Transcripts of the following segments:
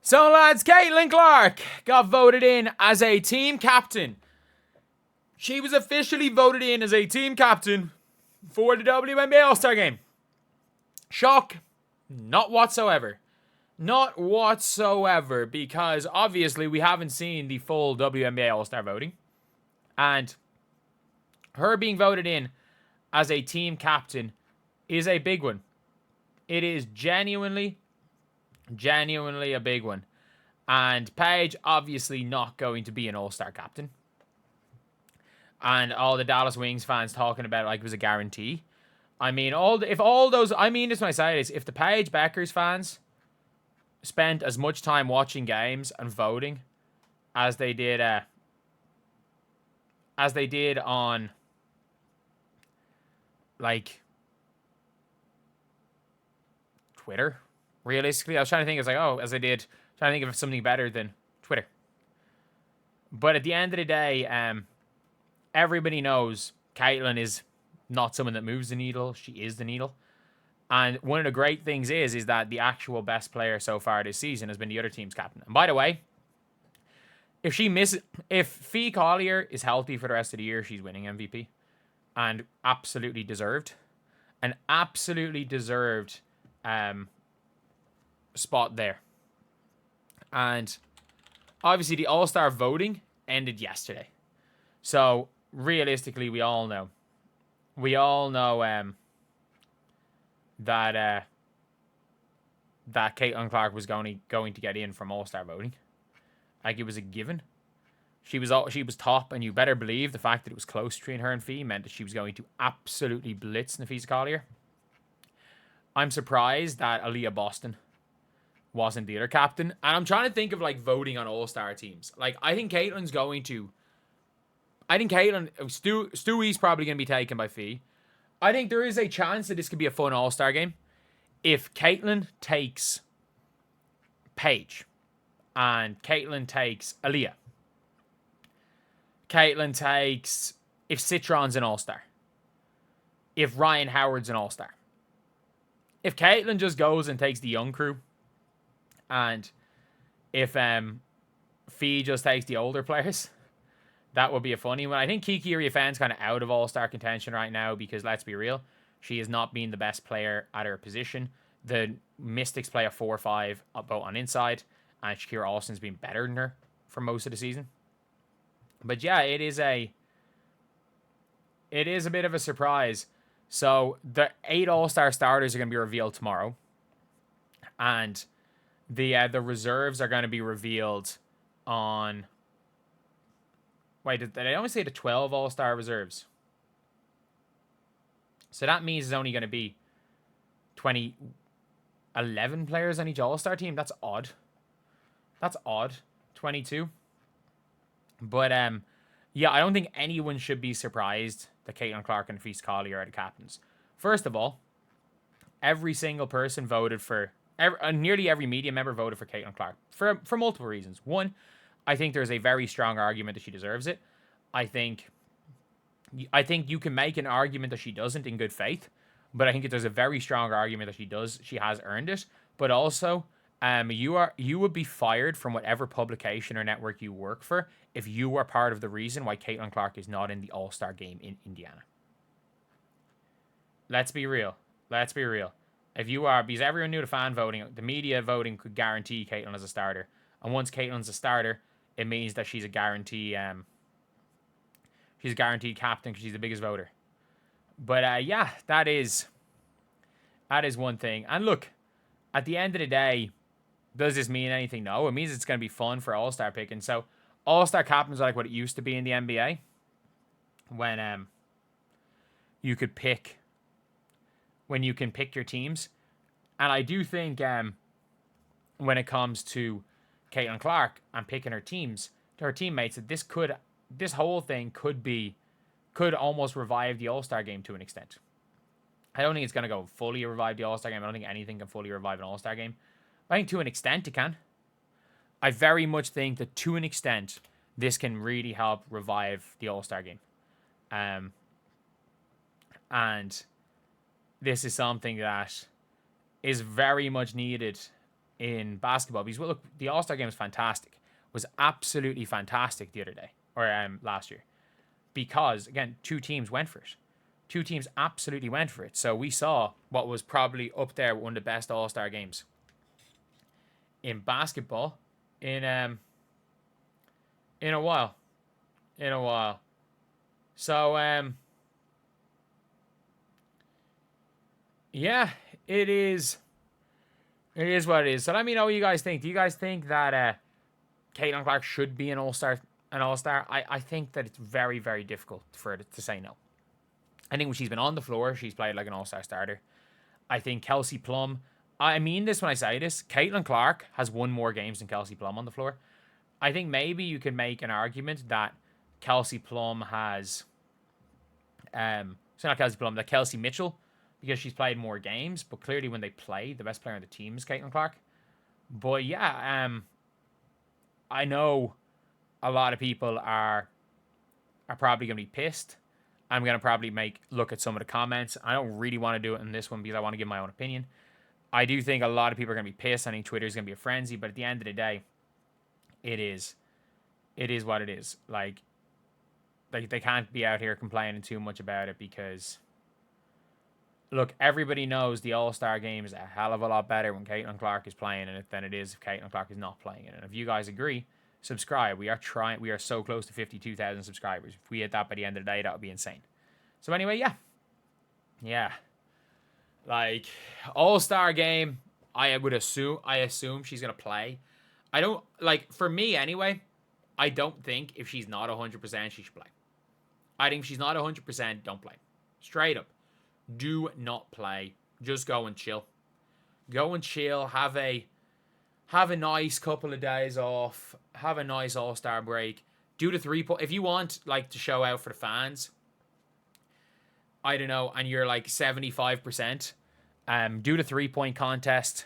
So, lads, Caitlyn Clark got voted in as a team captain. She was officially voted in as a team captain for the WNBA All-Star Game. Shock? Not whatsoever. Not whatsoever, because obviously we haven't seen the full WNBA All-Star voting. And her being voted in as a team captain is a big one. It is genuinely a big one. And Paige obviously not going to be an all-star captain. And all the Dallas Wings fans talking about it like it was a guarantee. I mean, I mean this when I say this, if the Paige Bueckers fans spent as much time watching games and voting as they did on like Twitter. Realistically, I was trying to think, trying to think of something better than Twitter. But at the end of the day, everybody knows Caitlyn is not someone that moves the needle. She is the needle. And one of the great things is that the actual best player so far this season has been the other team's captain. And by the way, if Fee Collier is healthy for the rest of the year, she's winning MVP. And absolutely deserved. An absolutely deserved spot there. And obviously the All-Star voting ended yesterday. So realistically, we all know that Caitlyn Clark was going to get in from All-Star voting. Like, it was a given. She was top, and you better believe the fact that it was close between her and Fee meant that she was going to absolutely blitz Nafisa Collier. I'm surprised that Aaliyah Boston wasn't the other captain. And I'm trying to think of, like, voting on all-star teams. Like, I think Stewie's probably going to be taken by Fee. I think there is a chance that this could be a fun all-star game if Caitlyn takes Paige and Caitlyn takes Aaliyah. Caitlyn takes, if Citron's an all-star. If Ryan Howard's an all-star. If Caitlyn just goes and takes the young crew, and if Fee just takes the older players, that would be a funny one. I think Kiki Iriafen's kind of out of all-star contention right now because, let's be real, she has not been the best player at her position. The Mystics play a 4-5 both on inside, and Shakira Alston's been better than her for most of the season. But yeah, it is a bit of a surprise. So the 8 all-star starters are going to be revealed tomorrow, and the reserves are going to be revealed on. Wait, did I only say the 12 all-star reserves? So that means there's only going to be 11 players on each all-star team. That's odd. 22. But yeah, I don't think anyone should be surprised that Caitlyn Clark and Nafisa Collier are the captains. First of all, every single person voted for, nearly every media member voted for Caitlyn Clark for multiple reasons. One, I think there's a very strong argument that she deserves it. I think you can make an argument that she doesn't in good faith, but I think there's a very strong argument that she does. She has earned it. But also, you would be fired from whatever publication or network you work for if you were part of the reason why Caitlyn Clark is not in the All-Star game in Indiana. Let's be real. If you are, because everyone knew the fan voting, the media voting could guarantee Caitlyn as a starter. And once Caitlyn's a starter, it means that she's a guarantee. She's a guaranteed captain because she's the biggest voter. But yeah, that is one thing. And look, at the end of the day, does this mean anything? No, it means it's going to be fun for all-star picking. So all-star captains are like what it used to be in the NBA, when you can pick your teams. And I do think when it comes to Caitlyn Clark and picking her teams, to her teammates, that this whole thing could almost revive the All-Star game to an extent. I don't think it's going to go fully revive the All-Star game. I don't think anything can fully revive an All-Star game. I think to an extent it can. I very much think that to an extent this can really help revive the All-Star game. And this is something that is very much needed in basketball. Because look, the All-Star game was fantastic. Was absolutely fantastic the other day, or last year. Because, again, two teams went for it. Two teams absolutely went for it. So we saw what was probably up there with one of the best All-Star games in basketball in a while. In a while. So, yeah, it is. It is what it is. So let me know what you guys think. Do you guys think that Caitlyn Clark should be an all-star? I think that it's very, very difficult for her to say no. I think when she's been on the floor, she's played like an all-star starter. I think Kelsey Plum, I mean this when I say this, Caitlyn Clark has won more games than Kelsey Plum on the floor. I think maybe you can make an argument that Kelsey Plum has, not Kelsey Plum, that Kelsey Mitchell, because she's played more games, but clearly when they play, the best player on the team is Caitlyn Clark. But yeah, I know a lot of people are probably going to be pissed. I'm going to probably look at some of the comments. I don't really want to do it in this one because I want to give my own opinion. I do think a lot of people are going to be pissed. I think Twitter is going to be a frenzy, but at the end of the day, it is what it is. Like they can't be out here complaining too much about it because, look, everybody knows the All-Star game is a hell of a lot better when Caitlyn Clark is playing in it than it is if Caitlyn Clark is not playing in it. And if you guys agree, subscribe. We are so close to 52,000 subscribers. If we hit that by the end of the day, that would be insane. So anyway, yeah. Like, All-Star game, I assume she's gonna play. I don't, like, for me anyway, I don't think if she's not 100% she should play. I think if she's not 100%, don't play. Straight up. Do not play. Just go and chill. Go and chill. Have a nice couple of days off. Have a nice All-Star break. Do the 3-point. If you want, like, to show out for the fans, I don't know, and you're like 75%, do the 3-point contest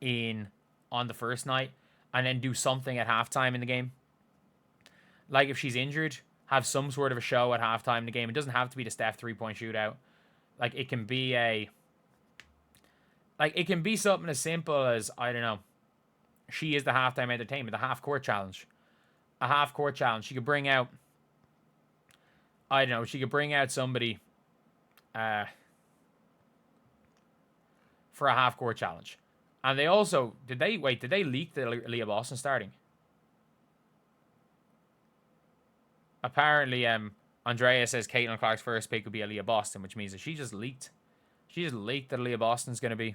on the first night, and then do something at halftime in the game. Like, if she's injured, have some sort of a show at halftime in the game. It doesn't have to be the Steph 3-point shootout. Like, it can be something as simple as, I don't know, she is the halftime entertainment, the half-court challenge. A half-court challenge. She could bring out, I don't know, somebody for a half-court challenge. And they also, did they leak the Leah Boston starting? Apparently, Andrea says Caitlyn Clark's first pick would be Leah Boston, which means that she just leaked that Leah Boston's going to be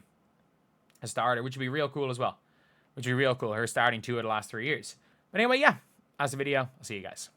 a starter, which would be real cool as well. Which would be real cool, her starting 2 of the last 3 years. But anyway, yeah, that's the video. I'll see you guys.